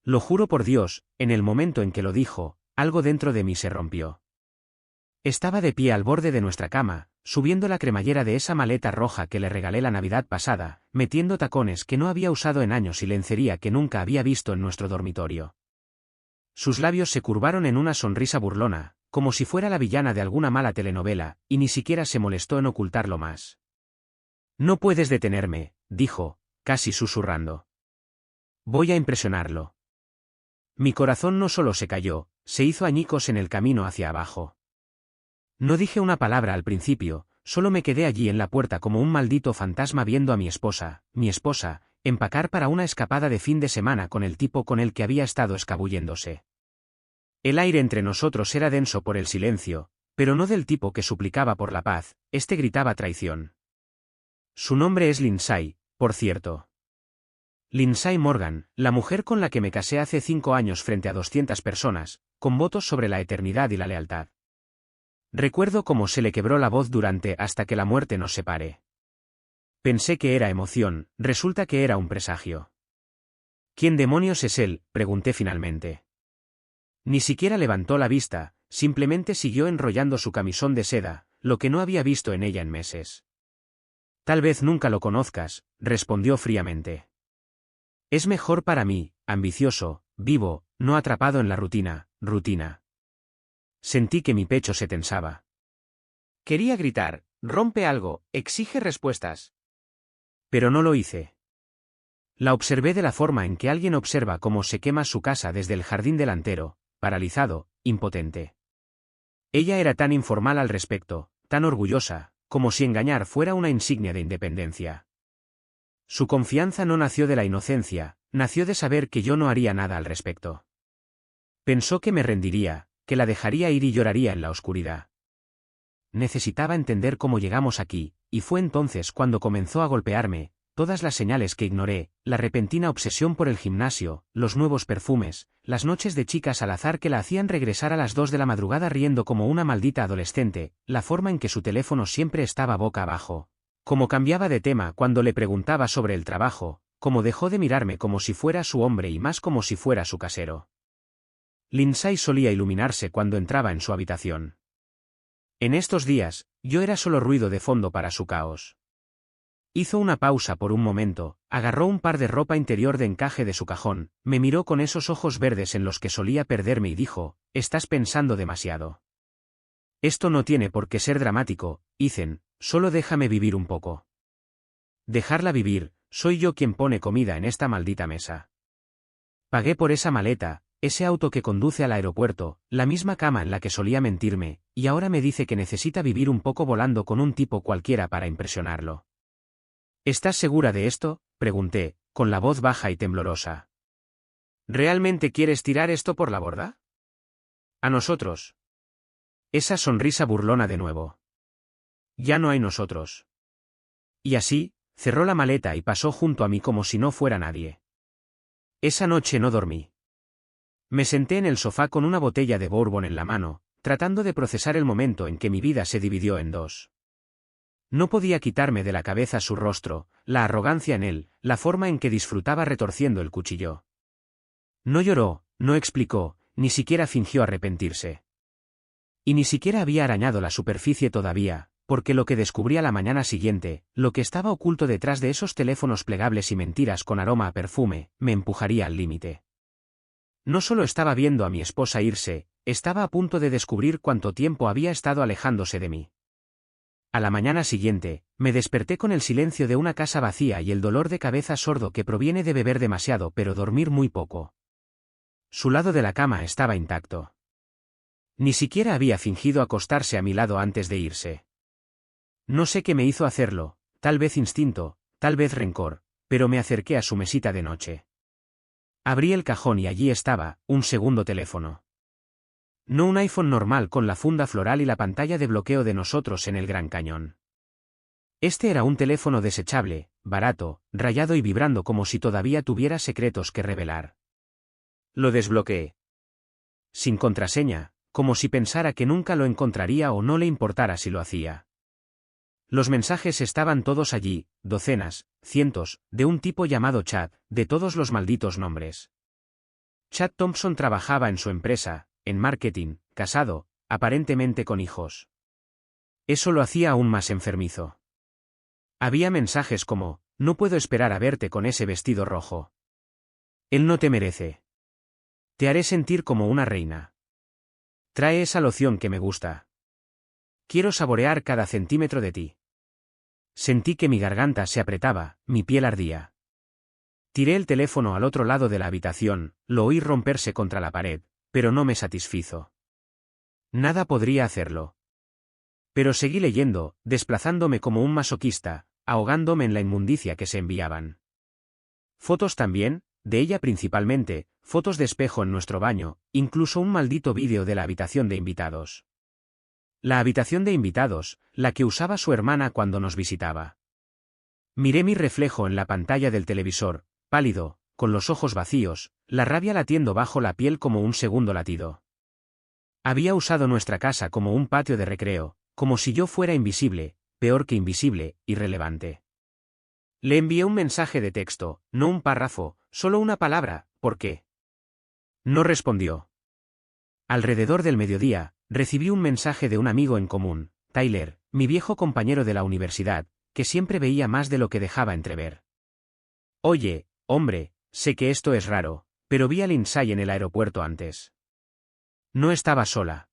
Lo juro por Dios, en el momento en que lo dijo, algo dentro de mí se rompió. Estaba de pie al borde de nuestra cama, subiendo la cremallera de esa maleta roja que le regalé la Navidad pasada, metiendo tacones que no había usado en años y lencería que nunca había visto en nuestro dormitorio. Sus labios se curvaron en una sonrisa burlona, como si fuera la villana de alguna mala telenovela, y ni siquiera se molestó en ocultarlo más. No puedes detenerme, dijo, casi susurrando. Voy a impresionarlo. Mi corazón no solo se cayó, se hizo añicos en el camino hacia abajo. No dije una palabra al principio, solo me quedé allí en la puerta como un maldito fantasma viendo a mi esposa, empacar para una escapada de fin de semana con el tipo con el que había estado escabulléndose. El aire entre nosotros era denso por el silencio, pero no del tipo que suplicaba por la paz, este gritaba traición. Su nombre es Lindsay, por cierto. Lindsay Morgan, la mujer con la que me casé hace 5 años frente a 200 personas, con votos sobre la eternidad y la lealtad. Recuerdo cómo se le quebró la voz durante hasta que la muerte nos separe. Pensé que era emoción, resulta que era un presagio. ¿Quién demonios es él?, pregunté finalmente. Ni siquiera levantó la vista, simplemente siguió enrollando su camisón de seda, lo que no había visto en ella en meses. Tal vez nunca lo conozcas, respondió fríamente. Es mejor para mí, ambicioso, vivo, no atrapado en la rutina. Sentí que mi pecho se tensaba. Quería gritar, rompe algo, exige respuestas. Pero no lo hice. La observé de la forma en que alguien observa cómo se quema su casa desde el jardín delantero, paralizado, impotente. Ella era tan informal al respecto, tan orgullosa, como si engañar fuera una insignia de independencia. Su confianza no nació de la inocencia, nació de saber que yo no haría nada al respecto. Pensó que me rendiría, que la dejaría ir y lloraría en la oscuridad. Necesitaba entender cómo llegamos aquí, y fue entonces cuando comenzó a golpearme, todas las señales que ignoré, la repentina obsesión por el gimnasio, los nuevos perfumes, las noches de chicas al azar que la hacían regresar a las 2 de la madrugada riendo como una maldita adolescente, la forma en que su teléfono siempre estaba boca abajo, cómo cambiaba de tema cuando le preguntaba sobre el trabajo, cómo dejó de mirarme como si fuera su hombre y más como si fuera su casero. Lindsay solía iluminarse cuando entraba en su habitación. En estos días, yo era solo ruido de fondo para su caos. Hizo una pausa por un momento, agarró un par de ropa interior de encaje de su cajón, me miró con esos ojos verdes en los que solía perderme y dijo, «Estás pensando demasiado. Esto no tiene por qué ser dramático, Ethan, solo déjame vivir un poco». Dejarla vivir, soy yo quien pone comida en esta maldita mesa. Pagué por esa maleta, ese auto que conduce al aeropuerto, la misma cama en la que solía mentirme, y ahora me dice que necesita vivir un poco volando con un tipo cualquiera para impresionarlo. ¿Estás segura de esto?, pregunté, con la voz baja y temblorosa. ¿Realmente quieres tirar esto por la borda? ¿A nosotros? Esa sonrisa burlona de nuevo. Ya no hay nosotros. Y así, cerró la maleta y pasó junto a mí como si no fuera nadie. Esa noche no dormí. Me senté en el sofá con una botella de bourbon en la mano, tratando de procesar el momento en que mi vida se dividió en dos. No podía quitarme de la cabeza su rostro, la arrogancia en él, la forma en que disfrutaba retorciendo el cuchillo. No lloró, no explicó, ni siquiera fingió arrepentirse. Y ni siquiera había arañado la superficie todavía, porque lo que descubrí a la mañana siguiente, lo que estaba oculto detrás de esos teléfonos plegables y mentiras con aroma a perfume, me empujaría al límite. No solo estaba viendo a mi esposa irse, estaba a punto de descubrir cuánto tiempo había estado alejándose de mí. A la mañana siguiente, me desperté con el silencio de una casa vacía y el dolor de cabeza sordo que proviene de beber demasiado pero dormir muy poco. Su lado de la cama estaba intacto. Ni siquiera había fingido acostarse a mi lado antes de irse. No sé qué me hizo hacerlo, tal vez instinto, tal vez rencor, pero me acerqué a su mesita de noche. Abrí el cajón y allí estaba, un segundo teléfono. No un iPhone normal con la funda floral y la pantalla de bloqueo de nosotros en el Gran Cañón. Este era un teléfono desechable, barato, rayado y vibrando como si todavía tuviera secretos que revelar. Lo desbloqueé. Sin contraseña, como si pensara que nunca lo encontraría o no le importara si lo hacía. Los mensajes estaban todos allí, docenas, cientos, de un tipo llamado Chad, de todos los malditos nombres. Chad Thompson trabajaba en su empresa, en marketing, casado, aparentemente con hijos. Eso lo hacía aún más enfermizo. Había mensajes como, no puedo esperar a verte con ese vestido rojo. Él no te merece. Te haré sentir como una reina. Trae esa loción que me gusta. Quiero saborear cada centímetro de ti. Sentí que mi garganta se apretaba, mi piel ardía. Tiré el teléfono al otro lado de la habitación, lo oí romperse contra la pared, pero no me satisfizo. Nada podría hacerlo. Pero seguí leyendo, desplazándome como un masoquista, ahogándome en la inmundicia que se enviaban. Fotos también, de ella principalmente, fotos de espejo en nuestro baño, incluso un maldito vídeo de la habitación de invitados. La habitación de invitados, la que usaba su hermana cuando nos visitaba. Miré mi reflejo en la pantalla del televisor, pálido, con los ojos vacíos, la rabia latiendo bajo la piel como un segundo latido. Había usado nuestra casa como un patio de recreo, como si yo fuera invisible, peor que invisible, irrelevante. Le envié un mensaje de texto, no un párrafo, solo una palabra, ¿por qué? No respondió. Alrededor del mediodía, recibí un mensaje de un amigo en común, Tyler, mi viejo compañero de la universidad, que siempre veía más de lo que dejaba entrever. Oye, hombre, sé que esto es raro, pero vi a Lindsay en el aeropuerto antes. No estaba sola.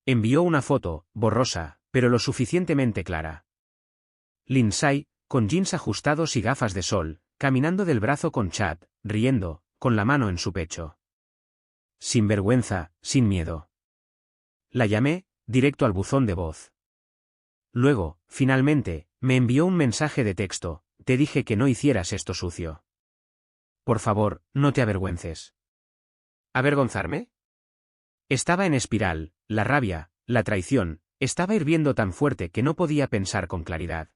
Envió una foto, borrosa, pero lo suficientemente clara. Lindsay, con jeans ajustados y gafas de sol, caminando del brazo con Chad, riendo, con la mano en su pecho. Sin vergüenza, sin miedo. La llamé, directo al buzón de voz. Luego, finalmente, me envió un mensaje de texto, te dije que no hicieras esto sucio. Por favor, no te avergüences. ¿Avergonzarme? Estaba en espiral, la rabia, la traición, estaba hirviendo tan fuerte que no podía pensar con claridad.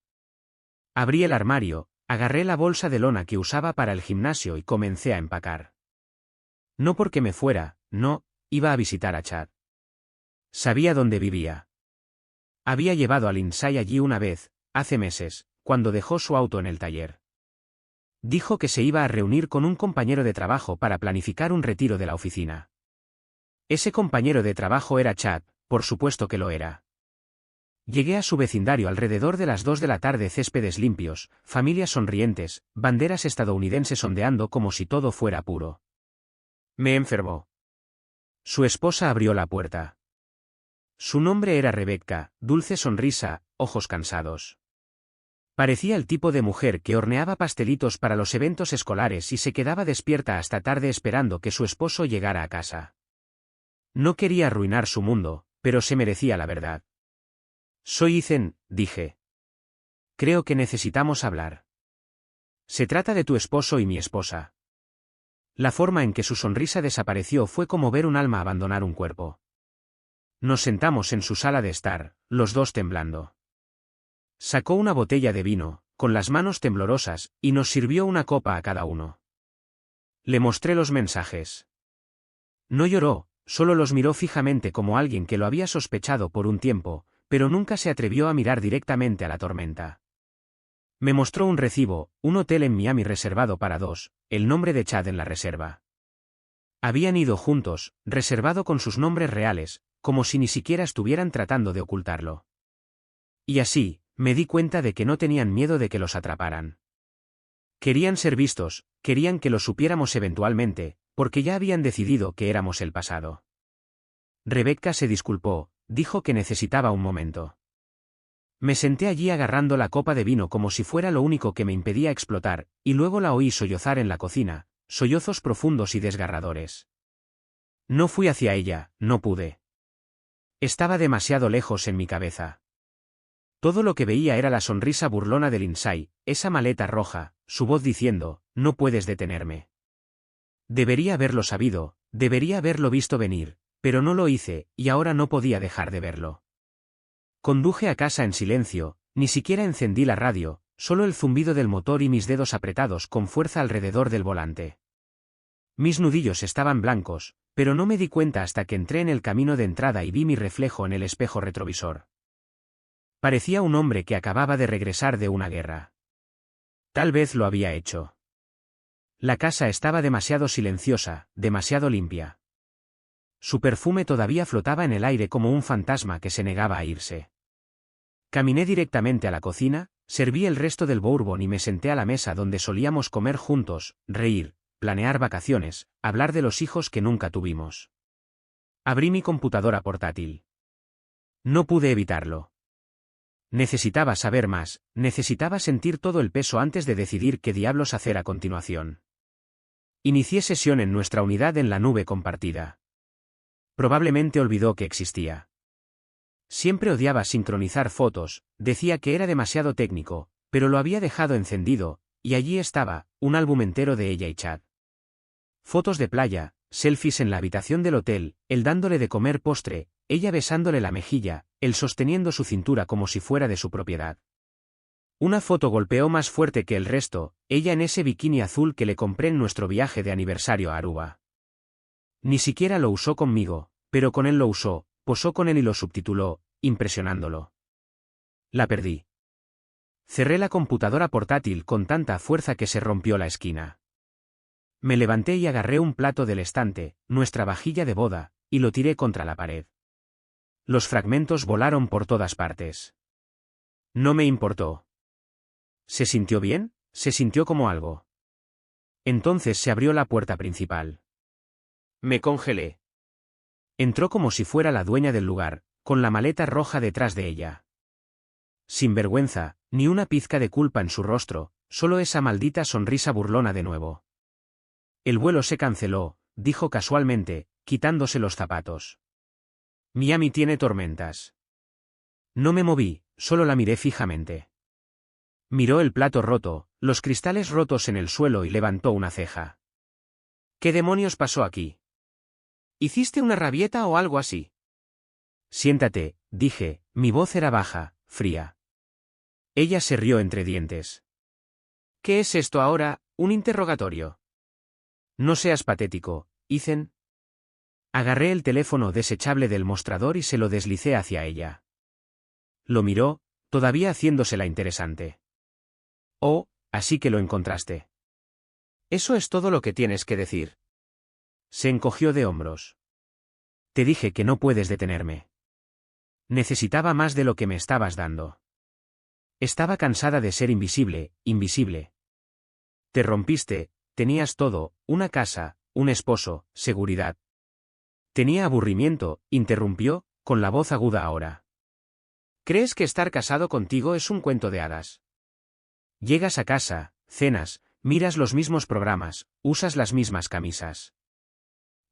Abrí el armario, agarré la bolsa de lona que usaba para el gimnasio y comencé a empacar. No porque me fuera, no, iba a visitar a Chad. Sabía dónde vivía. Había llevado a Lindsay allí una vez, hace meses, cuando dejó su auto en el taller. Dijo que se iba a reunir con un compañero de trabajo para planificar un retiro de la oficina. Ese compañero de trabajo era Chad, por supuesto que lo era. Llegué a su vecindario alrededor de las 2 de la tarde, céspedes limpios, familias sonrientes, banderas estadounidenses ondeando como si todo fuera puro. Me enfermó. Su esposa abrió la puerta. Su nombre era Rebecca, dulce sonrisa, ojos cansados. Parecía el tipo de mujer que horneaba pastelitos para los eventos escolares y se quedaba despierta hasta tarde esperando que su esposo llegara a casa. No quería arruinar su mundo, pero se merecía la verdad. Soy Ethan, dije. Creo que necesitamos hablar. Se trata de tu esposo y mi esposa. La forma en que su sonrisa desapareció fue como ver un alma abandonar un cuerpo. Nos sentamos en su sala de estar, los dos temblando. Sacó una botella de vino, con las manos temblorosas, y nos sirvió una copa a cada uno. Le mostré los mensajes. No lloró, solo los miró fijamente como alguien que lo había sospechado por un tiempo, pero nunca se atrevió a mirar directamente a la tormenta. Me mostró un recibo, un hotel en Miami reservado para 2, el nombre de Chad en la reserva. Habían ido juntos, reservado con sus nombres reales, como si ni siquiera estuvieran tratando de ocultarlo. Y así, me di cuenta de que no tenían miedo de que los atraparan. Querían ser vistos, querían que lo supiéramos eventualmente, porque ya habían decidido que éramos el pasado. Rebecca se disculpó, dijo que necesitaba un momento. Me senté allí agarrando la copa de vino como si fuera lo único que me impedía explotar, y luego la oí sollozar en la cocina, sollozos profundos y desgarradores. No fui hacia ella, no pude. Estaba demasiado lejos en mi cabeza. Todo lo que veía era la sonrisa burlona de Lindsay, esa maleta roja, su voz diciendo, no puedes detenerme. Debería haberlo sabido, debería haberlo visto venir, pero no lo hice, y ahora no podía dejar de verlo. Conduje a casa en silencio, ni siquiera encendí la radio, solo el zumbido del motor y mis dedos apretados con fuerza alrededor del volante. Mis nudillos estaban blancos, pero no me di cuenta hasta que entré en el camino de entrada y vi mi reflejo en el espejo retrovisor. Parecía un hombre que acababa de regresar de una guerra. Tal vez lo había hecho. La casa estaba demasiado silenciosa, demasiado limpia. Su perfume todavía flotaba en el aire como un fantasma que se negaba a irse. Caminé directamente a la cocina, serví el resto del bourbon y me senté a la mesa donde solíamos comer juntos, reír, planear vacaciones, hablar de los hijos que nunca tuvimos. Abrí mi computadora portátil. No pude evitarlo. Necesitaba saber más, necesitaba sentir todo el peso antes de decidir qué diablos hacer a continuación. Inicié sesión en nuestra unidad en la nube compartida. Probablemente olvidó que existía. Siempre odiaba sincronizar fotos, decía que era demasiado técnico, pero lo había dejado encendido, y allí estaba, un álbum entero de ella y Chad. Fotos de playa, selfies en la habitación del hotel, él dándole de comer postre, ella besándole la mejilla, él sosteniendo su cintura como si fuera de su propiedad. Una foto golpeó más fuerte que el resto, ella en ese bikini azul que le compré en nuestro viaje de aniversario a Aruba. Ni siquiera lo usó conmigo, pero con él lo usó, posó con él y lo subtituló, impresionándolo. La perdí. Cerré la computadora portátil con tanta fuerza que se rompió la esquina. Me levanté y agarré un plato del estante, nuestra vajilla de boda, y lo tiré contra la pared. Los fragmentos volaron por todas partes. No me importó. ¿Se sintió bien? Se sintió como algo. Entonces se abrió la puerta principal. Me congelé. Entró como si fuera la dueña del lugar, con la maleta roja detrás de ella. Sin vergüenza, ni una pizca de culpa en su rostro, solo esa maldita sonrisa burlona de nuevo. El vuelo se canceló, dijo casualmente, quitándose los zapatos. Miami tiene tormentas. No me moví, solo la miré fijamente. Miró el plato roto, los cristales rotos en el suelo y levantó una ceja. ¿Qué demonios pasó aquí? ¿Hiciste una rabieta o algo así? Siéntate, dije, mi voz era baja, fría. Ella se rió entre dientes. ¿Qué es esto ahora, un interrogatorio? No seas patético, Ethan. Agarré el teléfono desechable del mostrador y se lo deslicé hacia ella. Lo miró, todavía haciéndosela interesante. Oh, así que lo encontraste. Eso es todo lo que tienes que decir. Se encogió de hombros. Te dije que no puedes detenerme. Necesitaba más de lo que me estabas dando. Estaba cansada de ser invisible, invisible. Te rompiste, tenías todo, una casa, un esposo, seguridad. Tenía aburrimiento, interrumpió, con la voz aguda ahora. ¿Crees que estar casado contigo es un cuento de hadas? Llegas a casa, cenas, miras los mismos programas, usas las mismas camisas.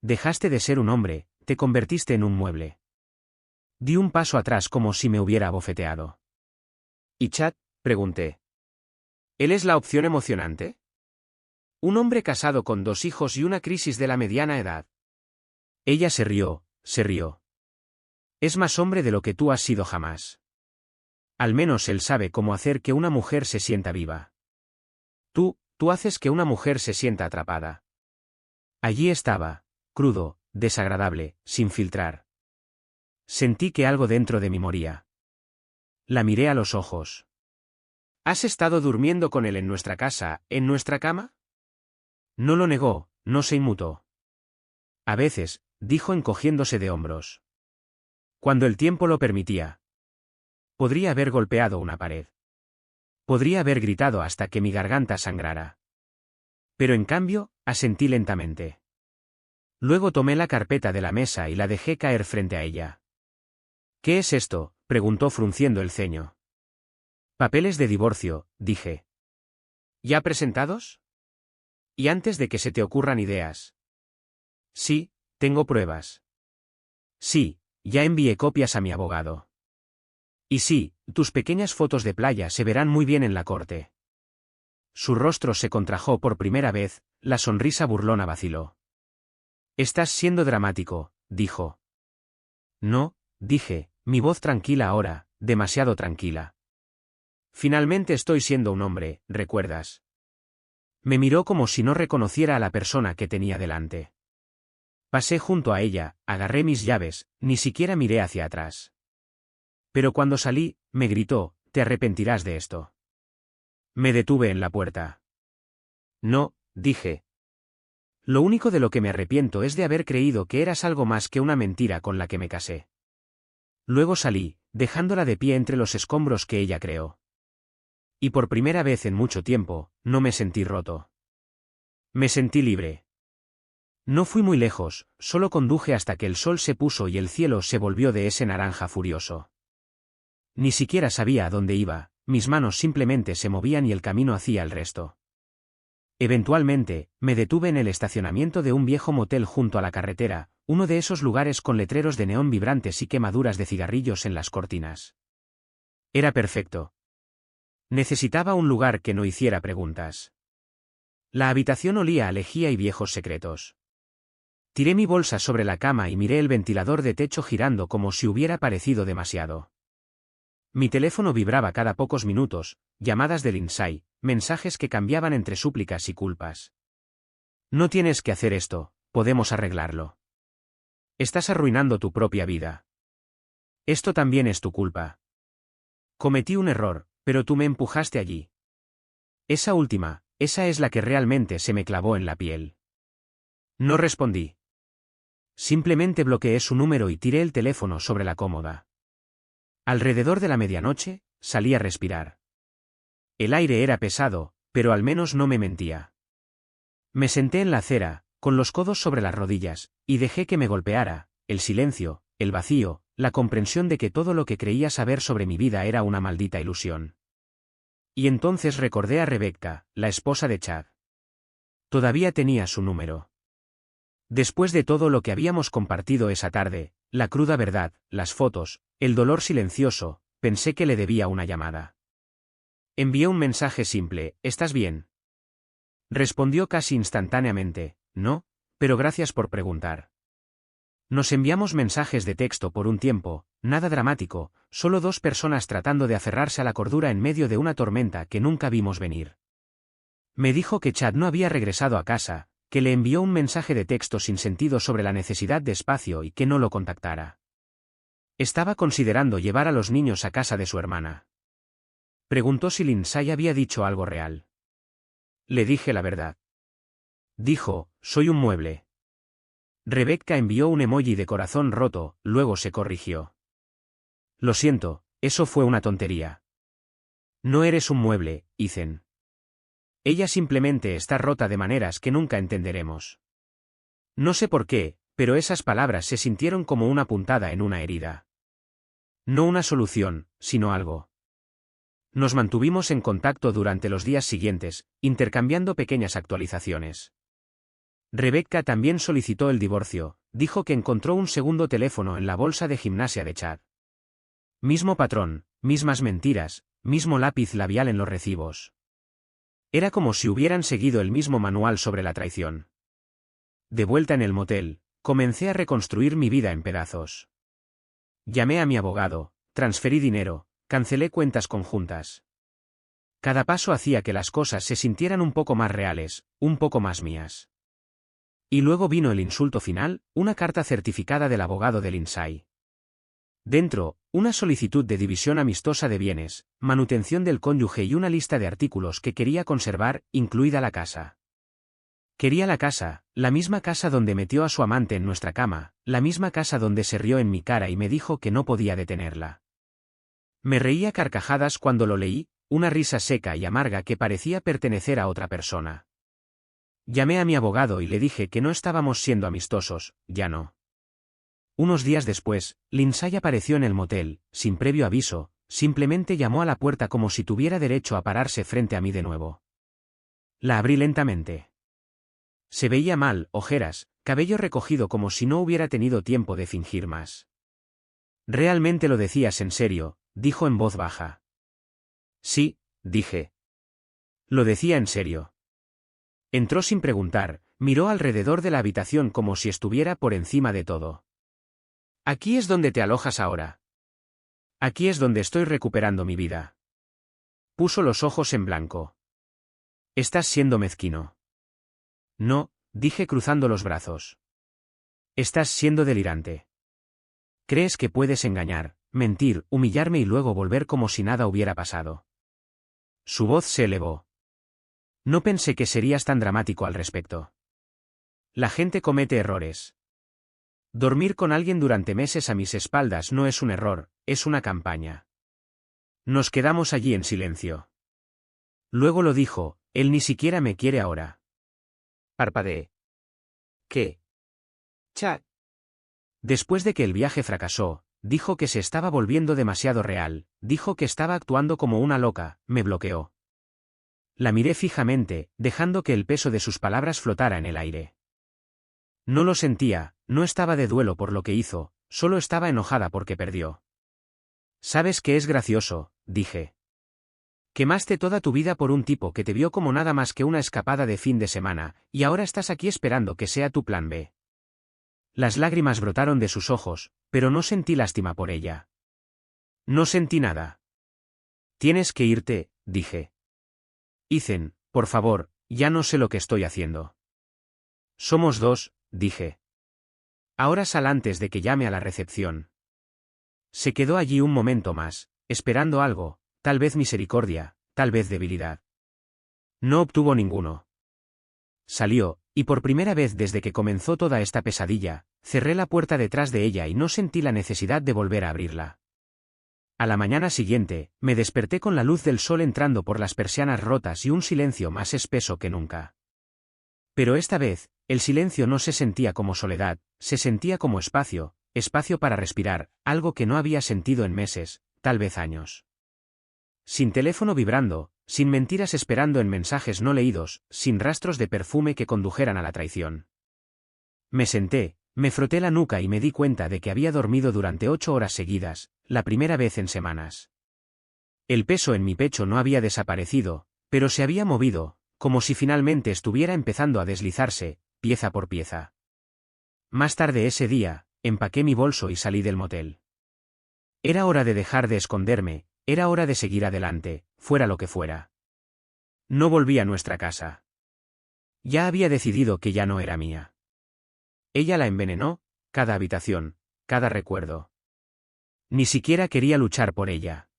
Dejaste de ser un hombre, te convertiste en un mueble. Di un paso atrás como si me hubiera abofeteado. ¿Y Chad? Pregunté. ¿Él es la opción emocionante? Un hombre casado con 2 hijos y una crisis de la mediana edad. Ella se rió, se rió. Es más hombre de lo que tú has sido jamás. Al menos él sabe cómo hacer que una mujer se sienta viva. Tú haces que una mujer se sienta atrapada. Allí estaba, crudo, desagradable, sin filtrar. Sentí que algo dentro de mí moría. La miré a los ojos. ¿Has estado durmiendo con él en nuestra casa, en nuestra cama? No lo negó, no se inmutó. A veces, dijo encogiéndose de hombros. Cuando el tiempo lo permitía. Podría haber golpeado una pared. Podría haber gritado hasta que mi garganta sangrara. Pero en cambio, asentí lentamente. Luego tomé la carpeta de la mesa y la dejé caer frente a ella. ¿Qué es esto?, preguntó frunciendo el ceño. Papeles de divorcio, dije. ¿Ya presentados? Y antes de que se te ocurran ideas. Sí, tengo pruebas. Sí, ya envié copias a mi abogado. Y sí, tus pequeñas fotos de playa se verán muy bien en la corte. Su rostro se contrajo por primera vez, la sonrisa burlona vaciló. Estás siendo dramático, dijo. No, dije, mi voz tranquila ahora, demasiado tranquila. Finalmente estoy siendo un hombre, ¿recuerdas? Me miró como si no reconociera a la persona que tenía delante. Pasé junto a ella, agarré mis llaves, ni siquiera miré hacia atrás. Pero cuando salí, me gritó, te arrepentirás de esto. Me detuve en la puerta. No, dije. Lo único de lo que me arrepiento es de haber creído que eras algo más que una mentira con la que me casé. Luego salí, dejándola de pie entre los escombros que ella creó. Y por primera vez en mucho tiempo, no me sentí roto. Me sentí libre. No fui muy lejos, solo conduje hasta que el sol se puso y el cielo se volvió de ese naranja furioso. Ni siquiera sabía a dónde iba, mis manos simplemente se movían y el camino hacía el resto. Eventualmente, me detuve en el estacionamiento de un viejo motel junto a la carretera, uno de esos lugares con letreros de neón vibrantes y quemaduras de cigarrillos en las cortinas. Era perfecto. Necesitaba un lugar que no hiciera preguntas. La habitación olía a lejía y viejos secretos. Tiré mi bolsa sobre la cama y miré el ventilador de techo girando como si hubiera parecido demasiado. Mi teléfono vibraba cada pocos minutos, llamadas de Lindsay, mensajes que cambiaban entre súplicas y culpas. No tienes que hacer esto, podemos arreglarlo. Estás arruinando tu propia vida. Esto también es tu culpa. Cometí un error, pero tú me empujaste allí. Esa última, esa es la que realmente se me clavó en la piel. No respondí. Simplemente bloqueé su número y tiré el teléfono sobre la cómoda. Alrededor de la medianoche, salí a respirar. El aire era pesado, pero al menos no me mentía. Me senté en la acera, con los codos sobre las rodillas, y dejé que me golpeara, el silencio, el vacío, la comprensión de que todo lo que creía saber sobre mi vida era una maldita ilusión. Y entonces recordé a Rebecca, la esposa de Chad. Todavía tenía su número. Después de todo lo que habíamos compartido esa tarde, la cruda verdad, las fotos, el dolor silencioso, pensé que le debía una llamada. Envié un mensaje simple, ¿estás bien? Respondió casi instantáneamente, no, pero gracias por preguntar. Nos enviamos mensajes de texto por un tiempo, nada dramático, solo dos personas tratando de aferrarse a la cordura en medio de una tormenta que nunca vimos venir. Me dijo que Chad no había regresado a casa, que le envió un mensaje de texto sin sentido sobre la necesidad de espacio y que no lo contactara. Estaba considerando llevar a los niños a casa de su hermana. Preguntó si Lindsay había dicho algo real. Le dije la verdad. Dijo, soy un mueble. Rebecca envió un emoji de corazón roto, luego se corrigió. Lo siento, eso fue una tontería. No eres un mueble, Ethan. Ella simplemente está rota de maneras que nunca entenderemos. No sé por qué, pero esas palabras se sintieron como una puntada en una herida. No una solución, sino algo. Nos mantuvimos en contacto durante los días siguientes, intercambiando pequeñas actualizaciones. Rebecca también solicitó el divorcio, dijo que encontró un segundo teléfono en la bolsa de gimnasia de Chad. Mismo patrón, mismas mentiras, mismo lápiz labial en los recibos. Era como si hubieran seguido el mismo manual sobre la traición. De vuelta en el motel, comencé a reconstruir mi vida en pedazos. Llamé a mi abogado, transferí dinero, cancelé cuentas conjuntas. Cada paso hacía que las cosas se sintieran un poco más reales, un poco más mías. Y luego vino el insulto final, una carta certificada del abogado de Lindsay. Dentro, una solicitud de división amistosa de bienes, manutención del cónyuge y una lista de artículos que quería conservar, incluida la casa. Quería la casa, la misma casa donde metió a su amante en nuestra cama, la misma casa donde se rió en mi cara y me dijo que no podía detenerla. Me reía a carcajadas cuando lo leí, una risa seca y amarga que parecía pertenecer a otra persona. Llamé a mi abogado y le dije que no estábamos siendo amistosos, ya no. Unos días después, Lindsay apareció en el motel, sin previo aviso, simplemente llamó a la puerta como si tuviera derecho a pararse frente a mí de nuevo. La abrí lentamente. Se veía mal, ojeras, cabello recogido como si no hubiera tenido tiempo de fingir más. ¿Realmente lo decías en serio?, dijo en voz baja. Sí, dije. Lo decía en serio. Entró sin preguntar, miró alrededor de la habitación como si estuviera por encima de todo. Aquí es donde te alojas ahora. Aquí es donde estoy recuperando mi vida. Puso los ojos en blanco. Estás siendo mezquino. No, dije cruzando los brazos. Estás siendo delirante. Crees que puedes engañar, mentir, humillarme y luego volver como si nada hubiera pasado. Su voz se elevó. No pensé que serías tan dramático al respecto. La gente comete errores. Dormir con alguien durante meses a mis espaldas no es un error, es una campaña. Nos quedamos allí en silencio. Luego lo dijo, él ni siquiera me quiere ahora. Parpadeé. ¿Qué? Chat. Después de que el viaje fracasó, dijo que se estaba volviendo demasiado real, dijo que estaba actuando como una loca, me bloqueó. La miré fijamente, dejando que el peso de sus palabras flotara en el aire. No lo sentía, no estaba de duelo por lo que hizo, solo estaba enojada porque perdió. ¿Sabes qué es gracioso?, dije. Quemaste toda tu vida por un tipo que te vio como nada más que una escapada de fin de semana, y ahora estás aquí esperando que sea tu plan B. Las lágrimas brotaron de sus ojos, pero no sentí lástima por ella. No sentí nada. Tienes que irte, dije. Ethan, por favor, ya no sé lo que estoy haciendo. Somos dos, dije. Ahora sal antes de que llame a la recepción. Se quedó allí un momento más, esperando algo, tal vez misericordia, tal vez debilidad. No obtuvo ninguno. Salió, y por primera vez desde que comenzó toda esta pesadilla, cerré la puerta detrás de ella y no sentí la necesidad de volver a abrirla. A la mañana siguiente, me desperté con la luz del sol entrando por las persianas rotas y un silencio más espeso que nunca. Pero esta vez, el silencio no se sentía como soledad, se sentía como espacio, espacio para respirar, algo que no había sentido en meses, tal vez años. Sin teléfono vibrando, sin mentiras esperando en mensajes no leídos, sin rastros de perfume que condujeran a la traición. Me senté, me froté la nuca y me di cuenta de que había dormido durante 8 horas seguidas, la primera vez en semanas. El peso en mi pecho no había desaparecido, pero se había movido, como si finalmente estuviera empezando a deslizarse, pieza por pieza. Más tarde ese día, empaqué mi bolso y salí del motel. Era hora de dejar de esconderme, era hora de seguir adelante, fuera lo que fuera. No volví a nuestra casa. Ya había decidido que ya no era mía. Ella la envenenó, cada habitación, cada recuerdo. Ni siquiera quería luchar por ella.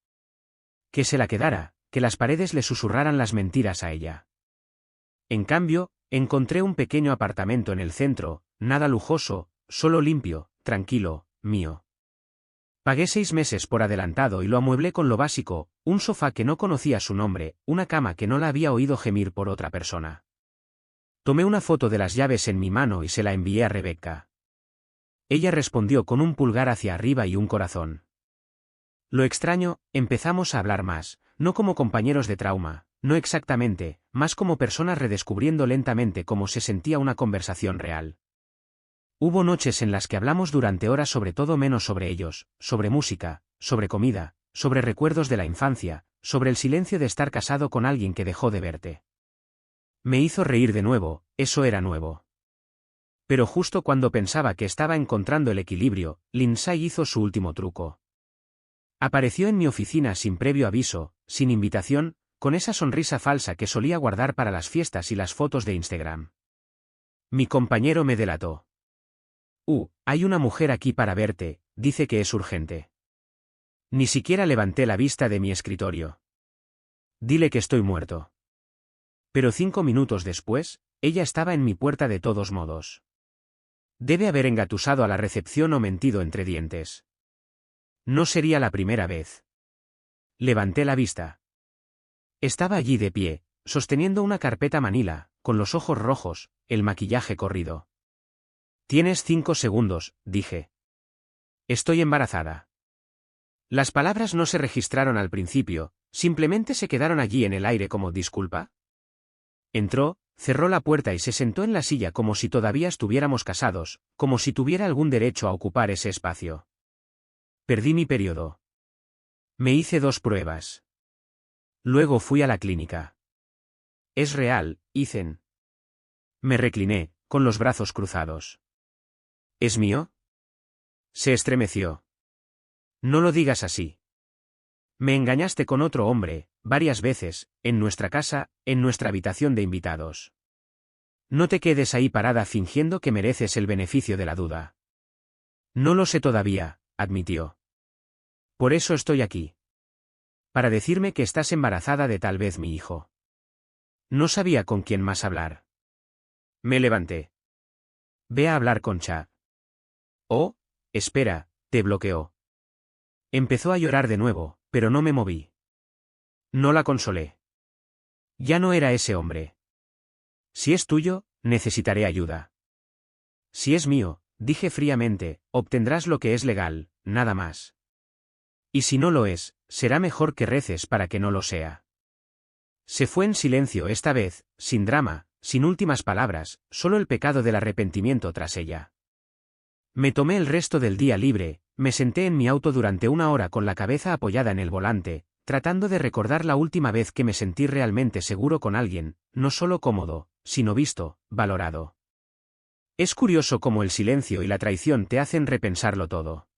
Que se la quedara, que las paredes le susurraran las mentiras a ella. En cambio, encontré un pequeño apartamento en el centro, nada lujoso, solo limpio, tranquilo, mío. Pagué 6 meses por adelantado y lo amueblé con lo básico, un sofá que no conocía su nombre, una cama que no la había oído gemir por otra persona. Tomé una foto de las llaves en mi mano y se la envié a Rebecca. Ella respondió con un pulgar hacia arriba y un corazón. Lo extraño, empezamos a hablar más, no como compañeros de trauma, no exactamente, más como personas redescubriendo lentamente cómo se sentía una conversación real. Hubo noches en las que hablamos durante horas sobre todo menos sobre ellos, sobre música, sobre comida, sobre recuerdos de la infancia, sobre el silencio de estar casado con alguien que dejó de verte. Me hizo reír de nuevo, eso era nuevo. Pero justo cuando pensaba que estaba encontrando el equilibrio, Lindsay hizo su último truco. Apareció en mi oficina sin previo aviso, sin invitación, con esa sonrisa falsa que solía guardar para las fiestas y las fotos de Instagram. Mi compañero me delató. Hay una mujer aquí para verte, dice que es urgente. Ni siquiera levanté la vista de mi escritorio. Dile que estoy muerto. Pero 5 minutos después, ella estaba en mi puerta de todos modos. Debe haber engatusado a la recepción o mentido entre dientes. No sería la primera vez. Levanté la vista. Estaba allí de pie, sosteniendo una carpeta manila, con los ojos rojos, el maquillaje corrido. Tienes 5 segundos, dije. Estoy embarazada. Las palabras no se registraron al principio, simplemente se quedaron allí en el aire como disculpa. Entró, cerró la puerta y se sentó en la silla como si todavía estuviéramos casados, como si tuviera algún derecho a ocupar ese espacio. Perdí mi periodo. Me hice 2 pruebas. Luego fui a la clínica. Es real, Ethan. Me recliné, con los brazos cruzados. ¿Es mío? Se estremeció. No lo digas así. Me engañaste con otro hombre, varias veces, en nuestra casa, en nuestra habitación de invitados. No te quedes ahí parada fingiendo que mereces el beneficio de la duda. No lo sé todavía, admitió. Por eso estoy aquí. Para decirme que estás embarazada de tal vez mi hijo. No sabía con quién más hablar. Me levanté. Ve a hablar con Cha. Oh, espera, te bloqueó. Empezó a llorar de nuevo, pero no me moví. No la consolé. Ya no era ese hombre. Si es tuyo, necesitaré ayuda. Si es mío, dije fríamente, obtendrás lo que es legal, nada más. Y si no lo es, será mejor que reces para que no lo sea. Se fue en silencio esta vez, sin drama, sin últimas palabras, solo el pecado del arrepentimiento tras ella. Me tomé el resto del día libre, me senté en mi auto durante 1 hora con la cabeza apoyada en el volante, tratando de recordar la última vez que me sentí realmente seguro con alguien, no solo cómodo, sino visto, valorado. Es curioso cómo el silencio y la traición te hacen repensarlo todo.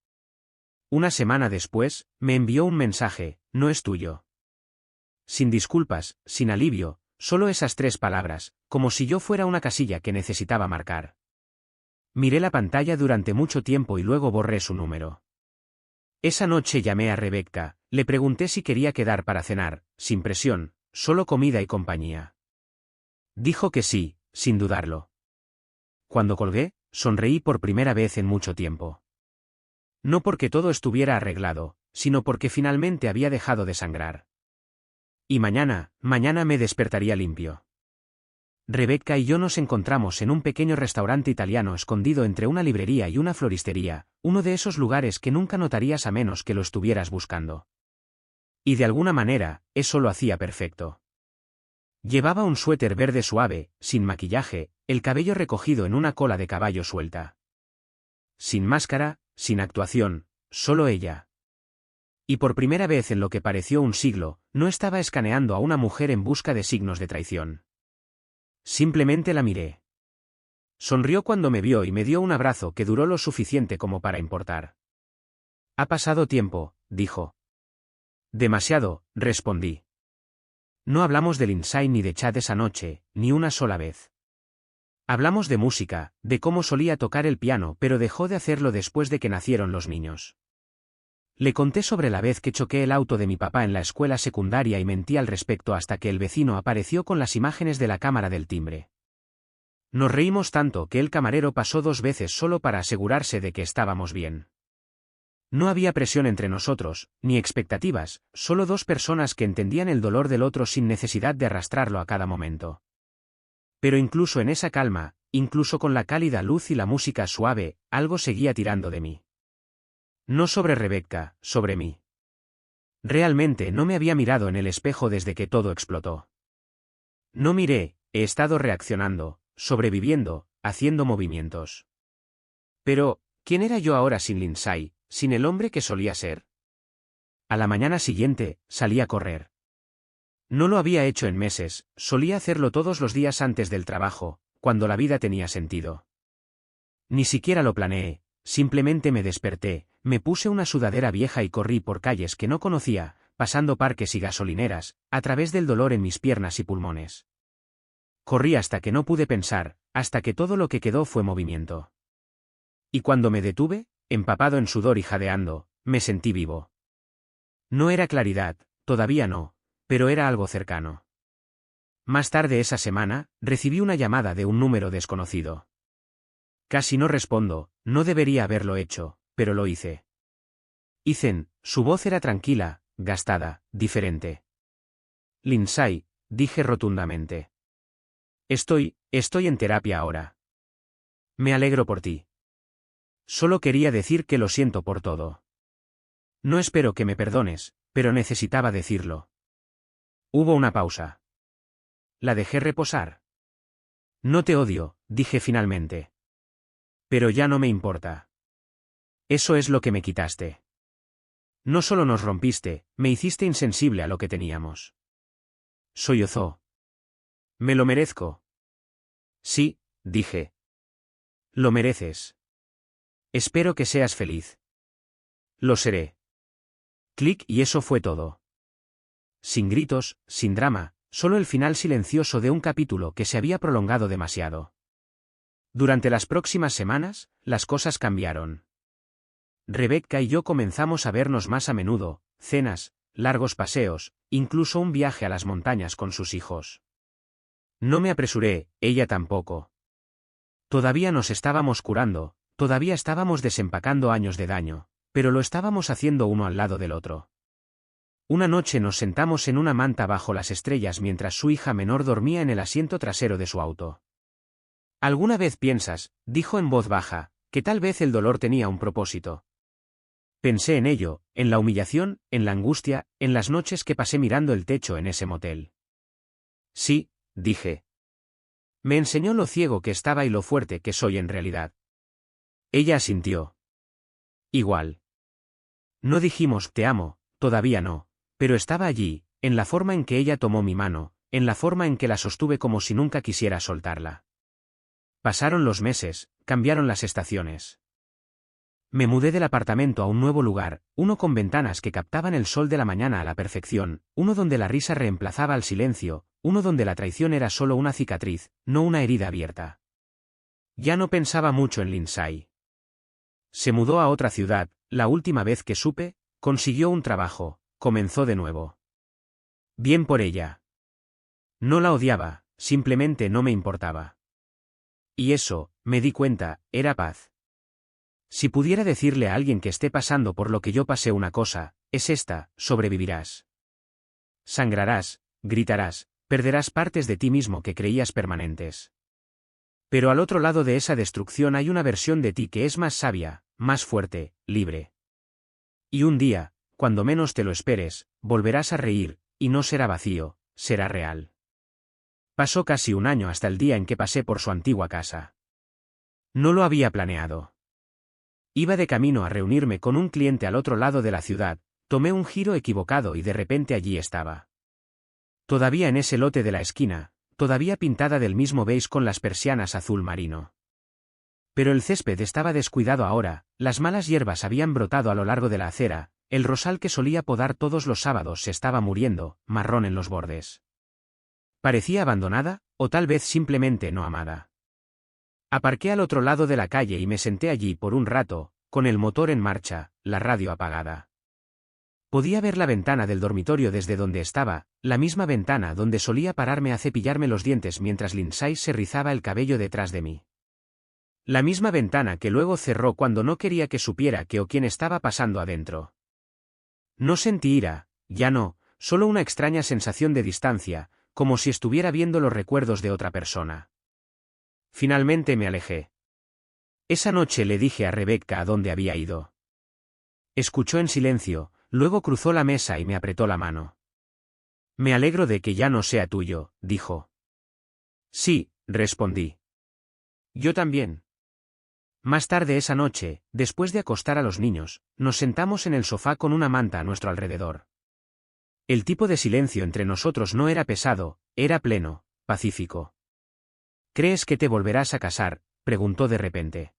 1 semana después, me envió un mensaje, no es tuyo. Sin disculpas, sin alivio, solo esas 3 palabras, como si yo fuera una casilla que necesitaba marcar. Miré la pantalla durante mucho tiempo y luego borré su número. Esa noche llamé a Rebecca, le pregunté si quería quedar para cenar, sin presión, solo comida y compañía. Dijo que sí, sin dudarlo. Cuando colgué, sonreí por primera vez en mucho tiempo. No porque todo estuviera arreglado, sino porque finalmente había dejado de sangrar. Y mañana me despertaría limpio. Rebecca y yo nos encontramos en un pequeño restaurante italiano escondido entre una librería y una floristería, uno de esos lugares que nunca notarías a menos que lo estuvieras buscando. Y de alguna manera, eso lo hacía perfecto. Llevaba un suéter verde suave, sin maquillaje, el cabello recogido en una cola de caballo suelta. Sin máscara, sin actuación, solo ella. Y por primera vez en lo que pareció un siglo, no estaba escaneando a una mujer en busca de signos de traición. Simplemente la miré. Sonrió cuando me vio y me dio un abrazo que duró lo suficiente como para importar. Ha pasado tiempo, dijo. Demasiado, respondí. No hablamos de Lindsay ni de Chad esa noche, ni una sola vez. Hablamos de música, de cómo solía tocar el piano pero dejó de hacerlo después de que nacieron los niños. Le conté sobre la vez que choqué el auto de mi papá en la escuela secundaria y mentí al respecto hasta que el vecino apareció con las imágenes de la cámara del timbre. Nos reímos tanto que el camarero pasó 2 veces solo para asegurarse de que estábamos bien. No había presión entre nosotros, ni expectativas, solo 2 personas que entendían el dolor del otro sin necesidad de arrastrarlo a cada momento. Pero incluso en esa calma, incluso con la cálida luz y la música suave, algo seguía tirando de mí. No sobre Rebecca, sobre mí. Realmente no me había mirado en el espejo desde que todo explotó. No miré, he estado reaccionando, sobreviviendo, haciendo movimientos. Pero, ¿quién era yo ahora sin Lindsay, sin el hombre que solía ser? A la mañana siguiente, salí a correr. No lo había hecho en meses, solía hacerlo todos los días antes del trabajo, cuando la vida tenía sentido. Ni siquiera lo planeé, simplemente me desperté, me puse una sudadera vieja y corrí por calles que no conocía, pasando parques y gasolineras, a través del dolor en mis piernas y pulmones. Corrí hasta que no pude pensar, hasta que todo lo que quedó fue movimiento. Y cuando me detuve, empapado en sudor y jadeando, me sentí vivo. No era claridad, todavía no, pero era algo cercano. Más tarde esa semana, recibí una llamada de un número desconocido. Casi no respondo, no debería haberlo hecho, pero lo hice. Ethan, su voz era tranquila, gastada, diferente. Lindsay, dije rotundamente. Estoy en terapia ahora. Me alegro por ti. Solo quería decir que lo siento por todo. No espero que me perdones, pero necesitaba decirlo. Hubo una pausa. La dejé reposar. No te odio, dije finalmente. Pero ya no me importa. Eso es lo que me quitaste. No solo nos rompiste, me hiciste insensible a lo que teníamos. Sollozó. Me lo merezco. Sí, dije. Lo mereces. Espero que seas feliz. Lo seré. Clic y eso fue todo. Sin gritos, sin drama, solo el final silencioso de un capítulo que se había prolongado demasiado. Durante las próximas semanas, las cosas cambiaron. Rebecca y yo comenzamos a vernos más a menudo, cenas, largos paseos, incluso un viaje a las montañas con sus hijos. No me apresuré, ella tampoco. Todavía nos estábamos curando, todavía estábamos desempacando años de daño, pero lo estábamos haciendo uno al lado del otro. Una noche nos sentamos en una manta bajo las estrellas mientras su hija menor dormía en el asiento trasero de su auto. ¿Alguna vez piensas, dijo en voz baja, que tal vez el dolor tenía un propósito? Pensé en ello, en la humillación, en la angustia, en las noches que pasé mirando el techo en ese motel. Sí, dije. Me enseñó lo ciego que estaba y lo fuerte que soy en realidad. Ella asintió. Igual. No dijimos te amo, todavía no, pero estaba allí, en la forma en que ella tomó mi mano, en la forma en que la sostuve como si nunca quisiera soltarla. Pasaron los meses, cambiaron las estaciones. Me mudé del apartamento a un nuevo lugar, uno con ventanas que captaban el sol de la mañana a la perfección, uno donde la risa reemplazaba al silencio, uno donde la traición era solo una cicatriz, no una herida abierta. Ya no pensaba mucho en Lindsay. Se mudó a otra ciudad, la última vez que supe, consiguió un trabajo, comenzó de nuevo. Bien por ella. No la odiaba, simplemente no me importaba. Y eso, me di cuenta, era paz. Si pudiera decirle a alguien que esté pasando por lo que yo pasé una cosa, es esta: sobrevivirás. Sangrarás, gritarás, perderás partes de ti mismo que creías permanentes. Pero al otro lado de esa destrucción hay una versión de ti que es más sabia, más fuerte, libre. Y un día, cuando menos te lo esperes, volverás a reír, y no será vacío, será real. Pasó casi un año hasta el día en que pasé por su antigua casa. No lo había planeado. Iba de camino a reunirme con un cliente al otro lado de la ciudad, tomé un giro equivocado y de repente allí estaba. Todavía en ese lote de la esquina, todavía pintada del mismo beige con las persianas azul marino. Pero el césped estaba descuidado ahora, las malas hierbas habían brotado a lo largo de la acera, el rosal que solía podar todos los sábados se estaba muriendo, marrón en los bordes. Parecía abandonada, o tal vez simplemente no amada. Aparqué al otro lado de la calle y me senté allí por un rato, con el motor en marcha, la radio apagada. Podía ver la ventana del dormitorio desde donde estaba, la misma ventana donde solía pararme a cepillarme los dientes mientras Lindsay se rizaba el cabello detrás de mí. La misma ventana que luego cerró cuando no quería que supiera qué o quién estaba pasando adentro. No sentí ira, ya no, solo una extraña sensación de distancia, como si estuviera viendo los recuerdos de otra persona. Finalmente me alejé. Esa noche le dije a Rebecca a dónde había ido. Escuchó en silencio, luego cruzó la mesa y me apretó la mano. Me alegro de que ya no sea tuyo, dijo. Sí, respondí. Yo también. Más tarde esa noche, después de acostar a los niños, nos sentamos en el sofá con una manta a nuestro alrededor. El tipo de silencio entre nosotros no era pesado, era pleno, pacífico. ¿Crees que te volverás a casar?, preguntó de repente.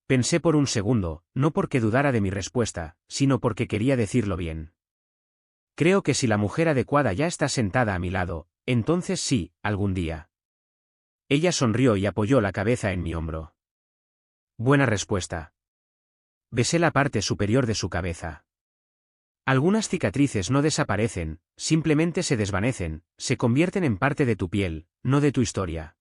Pensé por un segundo, no porque dudara de mi respuesta, sino porque quería decirlo bien. Creo que si la mujer adecuada ya está sentada a mi lado, entonces sí, algún día. Ella sonrió y apoyó la cabeza en mi hombro. Buena respuesta. Besé la parte superior de su cabeza. Algunas cicatrices no desaparecen, simplemente se desvanecen, se convierten en parte de tu piel, no de tu historia.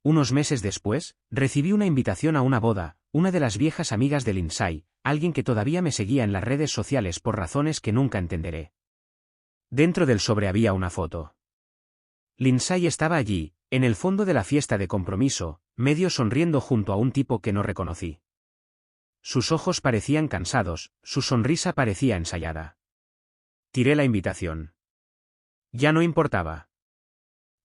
Unos meses después, recibí una invitación a una boda, una de las viejas amigas de Lindsay, alguien que todavía me seguía en las redes sociales por razones que nunca entenderé. Dentro del sobre había una foto. Lindsay estaba allí, en el fondo de la fiesta de compromiso, medio sonriendo junto a un tipo que no reconocí. Sus ojos parecían cansados, su sonrisa parecía ensayada. Tiré la invitación. Ya no importaba.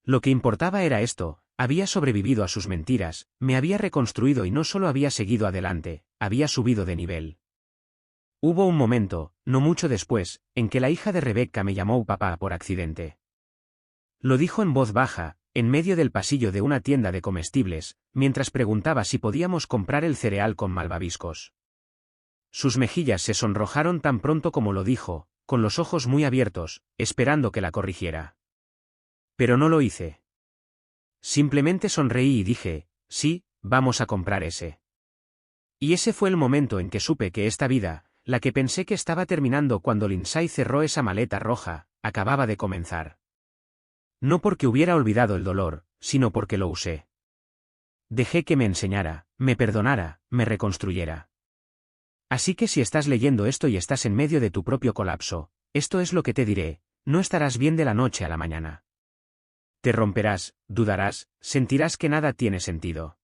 Lo que importaba era esto: había sobrevivido a sus mentiras, me había reconstruido y no solo había seguido adelante, había subido de nivel. Hubo un momento, no mucho después, en que la hija de Rebecca me llamó papá por accidente. Lo dijo en voz baja, en medio del pasillo de una tienda de comestibles, mientras preguntaba si podíamos comprar el cereal con malvaviscos. Sus mejillas se sonrojaron tan pronto como lo dijo, con los ojos muy abiertos, esperando que la corrigiera. Pero no lo hice. Simplemente sonreí y dije, sí, vamos a comprar ese. Y ese fue el momento en que supe que esta vida, la que pensé que estaba terminando cuando Lindsay cerró esa maleta roja, acababa de comenzar. No porque hubiera olvidado el dolor, sino porque lo usé. Dejé que me enseñara, me perdonara, me reconstruyera. Así que si estás leyendo esto y estás en medio de tu propio colapso, esto es lo que te diré, no estarás bien de la noche a la mañana. Te romperás, dudarás, sentirás que nada tiene sentido.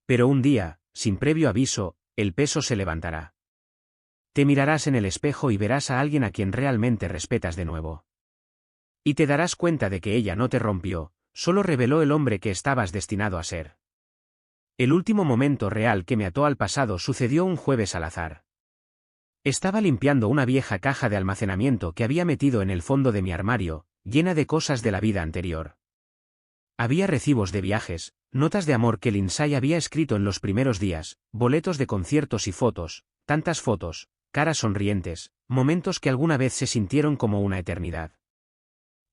Pero un día, sin previo aviso, el peso se levantará. Te mirarás en el espejo y verás a alguien a quien realmente respetas de nuevo. Y te darás cuenta de que ella no te rompió, solo reveló el hombre que estabas destinado a ser. El último momento real que me ató al pasado sucedió un jueves al azar. Estaba limpiando una vieja caja de almacenamiento que había metido en el fondo de mi armario, llena de cosas de la vida anterior. Había recibos de viajes, notas de amor que Lindsay había escrito en los primeros días, boletos de conciertos y fotos, tantas fotos, caras sonrientes, momentos que alguna vez se sintieron como una eternidad.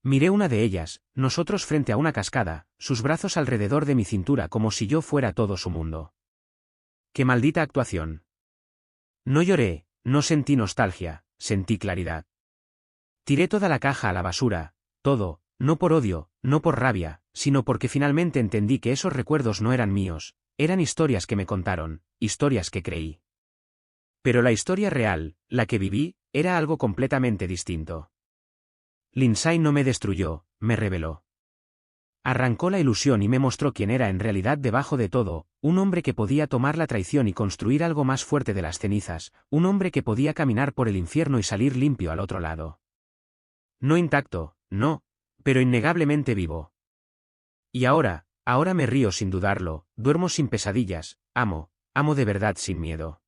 Miré una de ellas, nosotros frente a una cascada, sus brazos alrededor de mi cintura como si yo fuera todo su mundo. ¡Qué maldita actuación! No lloré, no sentí nostalgia, sentí claridad. Tiré toda la caja a la basura, todo, no por odio, no por rabia, sino porque finalmente entendí que esos recuerdos no eran míos, eran historias que me contaron, historias que creí. Pero la historia real, la que viví, era algo completamente distinto. Lindsay no me destruyó, me reveló. Arrancó la ilusión y me mostró quién era en realidad debajo de todo, un hombre que podía tomar la traición y construir algo más fuerte de las cenizas, un hombre que podía caminar por el infierno y salir limpio al otro lado. No intacto, no, pero innegablemente vivo. Y ahora me río sin dudarlo, duermo sin pesadillas, amo de verdad sin miedo.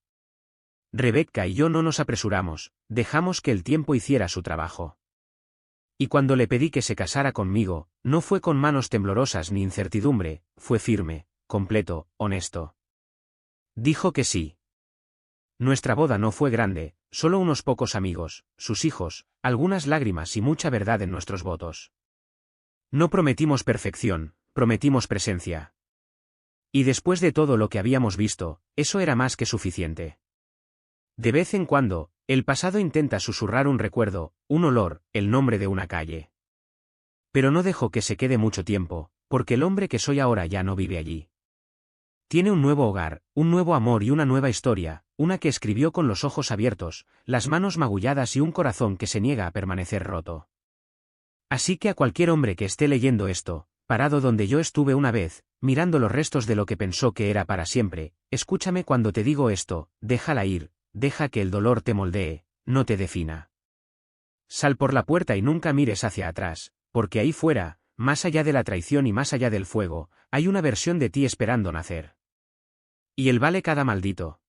Rebecca y yo no nos apresuramos, dejamos que el tiempo hiciera su trabajo. Y cuando le pedí que se casara conmigo, no fue con manos temblorosas ni incertidumbre, fue firme, completo, honesto. Dijo que sí. Nuestra boda no fue grande, solo unos pocos amigos, sus hijos, algunas lágrimas y mucha verdad en nuestros votos. No prometimos perfección, prometimos presencia. Y después de todo lo que habíamos visto, eso era más que suficiente. De vez en cuando, el pasado intenta susurrar un recuerdo, un olor, el nombre de una calle. Pero no dejo que se quede mucho tiempo, porque el hombre que soy ahora ya no vive allí. Tiene un nuevo hogar, un nuevo amor y una nueva historia, una que escribió con los ojos abiertos, las manos magulladas y un corazón que se niega a permanecer roto. Así que a cualquier hombre que esté leyendo esto, parado donde yo estuve una vez, mirando los restos de lo que pensó que era para siempre, escúchame cuando te digo esto, déjala ir. Deja que el dolor te moldee, no te defina. Sal por la puerta y nunca mires hacia atrás, porque ahí fuera, más allá de la traición y más allá del fuego, hay una versión de ti esperando nacer. Y él vale cada maldito,